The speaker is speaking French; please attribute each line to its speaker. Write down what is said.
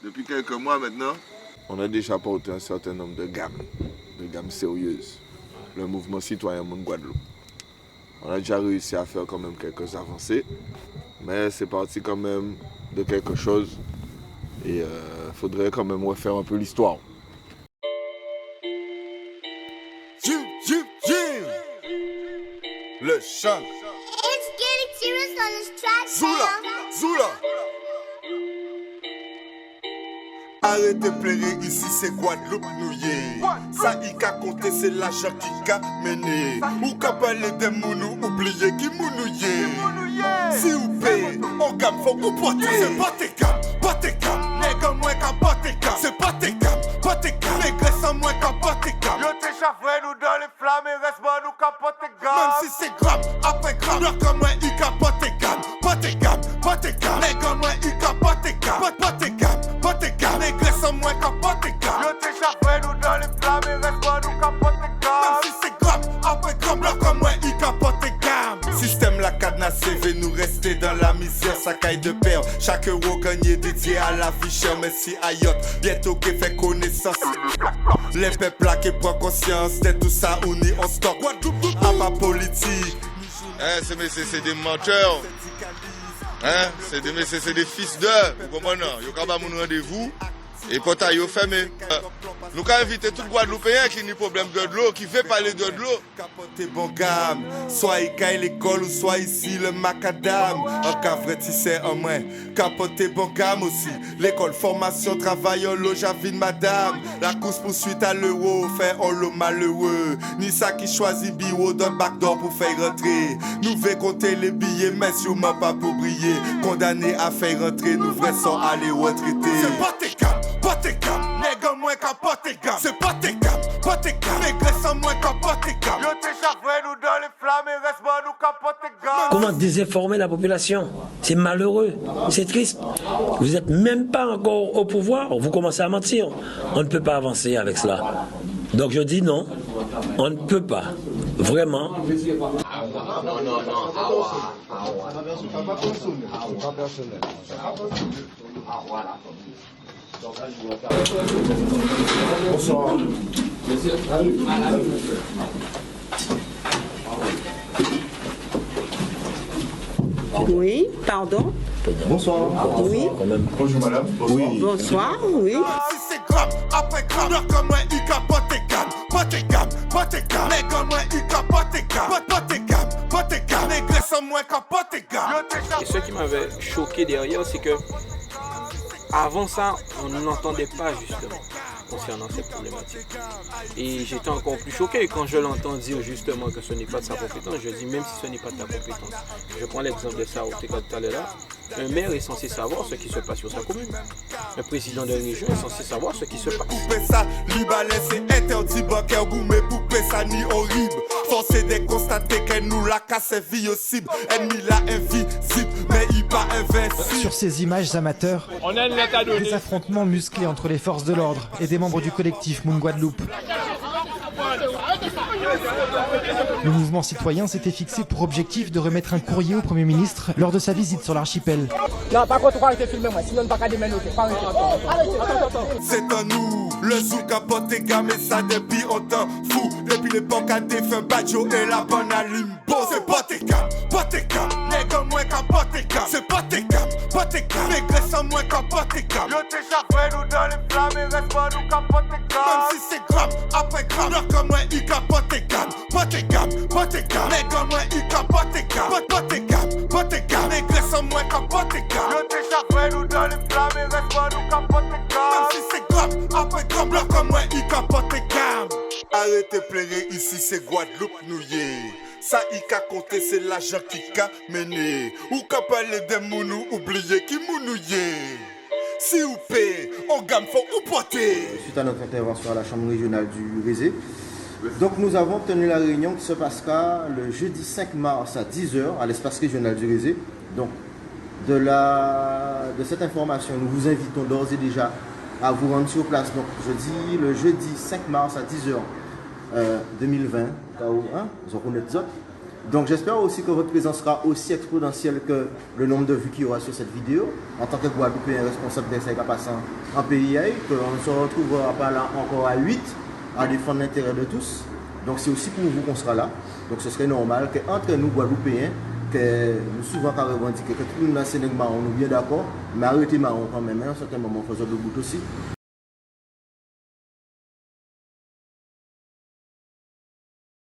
Speaker 1: Depuis quelques mois maintenant, on a déjà porté un certain nombre de gammes sérieuses. Le mouvement citoyen Moun Guadeloupe. On a déjà réussi à faire quand même quelques avancées, mais c'est parti quand même de quelque chose et il faudrait quand même refaire un peu l'histoire.
Speaker 2: Jim, le chant.
Speaker 3: It's getting serious on this track.
Speaker 2: Zula. Arrêtez de pleurer, ici c'est Guadeloupe nouillé. Ça y a compté, c'est l'argent qui a mené. Ou qu'a parlé de mounou, oubliez qui mounouillé. Si vous payez, on gamme, faut vous porter. C'est pas tes gammes, nègre moins qu'à pas tes gammes. C'est pas tes gammes, nègre sans moins qu'à pas tes gammes. Yo t'es chaffré, nous dans les flammes, et reste moi, nous qu'à pas tes gammes. Même si c'est gramme, après gramme, là comme moi, y qu'à pas tes gammes. Pas tes gammes, nègre moins, y qu'à pas tes gammes. Pas tes gammes, nègre sans moins qu'à pas tes gammes. Yo t'es chaffré, nous dans les flammes, et reste moi, nous qu'à pas tes gammes. Même si c'est gramme, après gramme, là comme moi, y qu'à pas tes gammes. Système la cadenassé, veut nous rester dans la misère, ça caille de père. Chaque euro gagné dédié à l'afficheur, merci Ayotte, bientôt qu'il fait connaissance. Les peuples là qui prennent conscience de tout ça, on est en stock. À ma politique.
Speaker 1: C'est des menteurs. C'est des fils d'eux. Vous comprenez? Ils ont pas mon rendez-vous. Et pourtant, ils ont fermé. Nous avons invité tout le Guadeloupéen qui a des problèmes de l'eau, qui veut parler de l'eau.
Speaker 2: Capoter bon gamme, soit il caille l'école ou soit ici le macadam. En cavret, si c'est en moins. Capoter bon gamme aussi. L'école, formation, travail, en loge à vie de madame. La course poursuite à l'euro, fait en l'eau malheureux. Ni ça qui choisit bio dans le backdoor pour faire rentrer. Nous veut compter les billets, mais sûrement pas pour briller. Condamné à faire rentrer, nous vrais sans aller retraiter. C'est pas tes gammes, nègre moins qu'à pas tes gammes. C'est pas tes gammes, nègre sans moins qu'à pas tes gammes. Yo t'es chaffré, nous dans les flammes, et reste moi, nous qu'à pas tes gammes.
Speaker 4: Comment désinformer la population? C'est malheureux, c'est triste. Vous n'êtes même pas encore au pouvoir, vous commencez à mentir. On ne peut pas avancer avec cela. Donc je dis non, on ne peut pas. Vraiment.
Speaker 5: Non.
Speaker 6: Bonsoir.
Speaker 7: Oui, pardon.
Speaker 6: Bonsoir.
Speaker 7: Oui.
Speaker 6: Bonjour madame.
Speaker 7: Oui. Bonsoir, oui.
Speaker 2: Si c'est gramme, après gramme, là comme moi, il cap pas tes gammes. Nègre moi, il cap pas tes gammes. Nègre sans moi, cap pas tes gammes.
Speaker 5: Et ce qui m'avait choqué derrière, c'est que avant ça, on n'entendait pas justement concernant cette problématique. Et j'étais encore plus choqué quand je l'entends dire justement que ce n'est pas de sa compétence. Je dis même si ce n'est pas de ta compétence. Je prends l'exemple de ça au tout à l'heure. Un maire est censé savoir ce qui se passe sur sa commune. Un président de région est censé savoir ce qui se passe.
Speaker 2: Poupée ça, libalais c'est interdit bancaire gourmet, poupée ça ni horrible. Forcé de constater qu'elle nous la casse vie au cible. Ennemi la invisible, mais il pas invincible.
Speaker 8: Sur ces images amateurs, des affrontements musclés entre les forces de l'ordre et des membres du collectif Moun Guadeloupe. Le mouvement citoyen s'était fixé pour objectif de remettre un courrier au Premier ministre lors de sa visite sur l'archipel.
Speaker 9: Non, par contre, on va arrêter de filmer moi, sinon on ne va pas déménager.
Speaker 2: C'est en nous, le zouk a porté gamme et ça depuis autant fou. Depuis l'époque à défunt Badjo et la bonne à Limbo. C'est pas tes gammes, nègre moins qu'à pas tes gammes. C'est pas tes gammes, nègre sans moins qu'à pas tes gammes. Yo t'es chaffré, nous dans les flammes et reste pas nous qu'à pas tes gammes. Même si c'est gramme, après gramme, là comme moi, il qu'à pas tes gammes. Pas tes gammes, nègre moins, il qu'à pas tes gammes. Pas tes gammes, nègre sans moins qu'à pas tes gammes. Yo t'es chaffré, nous dans les flammes et reste pas nous qu'à pas tes gammes. Même si c'est gramme, après gramme, là comme moi, il qu'à pas tes gammes. Arrêtez de pleurer, ici c'est Guadeloupe nouillé. Ça y a compté, c'est l'argent qui a mené. Ou qu'a parlé de mounou, oubliez qui mounouillé. Si vous payez, on gamme, faut vous porter.
Speaker 10: Suite à notre intervention à la Chambre régionale du Rézé, donc nous avons tenu la réunion qui se passera le jeudi 5 mars à 10h à l'espace régional du Rézé. Donc de cette information, nous vous invitons d'ores et déjà à vous rendre sur place. Donc je dis le jeudi 5 mars à 10h 2020, Donc j'espère aussi que votre présence sera aussi exponentielle que le nombre de vues qu'il y aura sur cette vidéo. En tant que Guadeloupéen responsable des 5 passants en PIA, qu'on se retrouvera pas là encore à 8 à défendre l'intérêt de tous. Donc c'est aussi pour vous qu'on sera là. Donc ce serait normal qu'entre nous Guadeloupéens, que nous souvent quand revendiquer que tout le monde dans Sénégal, on est bien d'accord, mais arrêtez marron quand même, à un certain moment, faisons le bout aussi.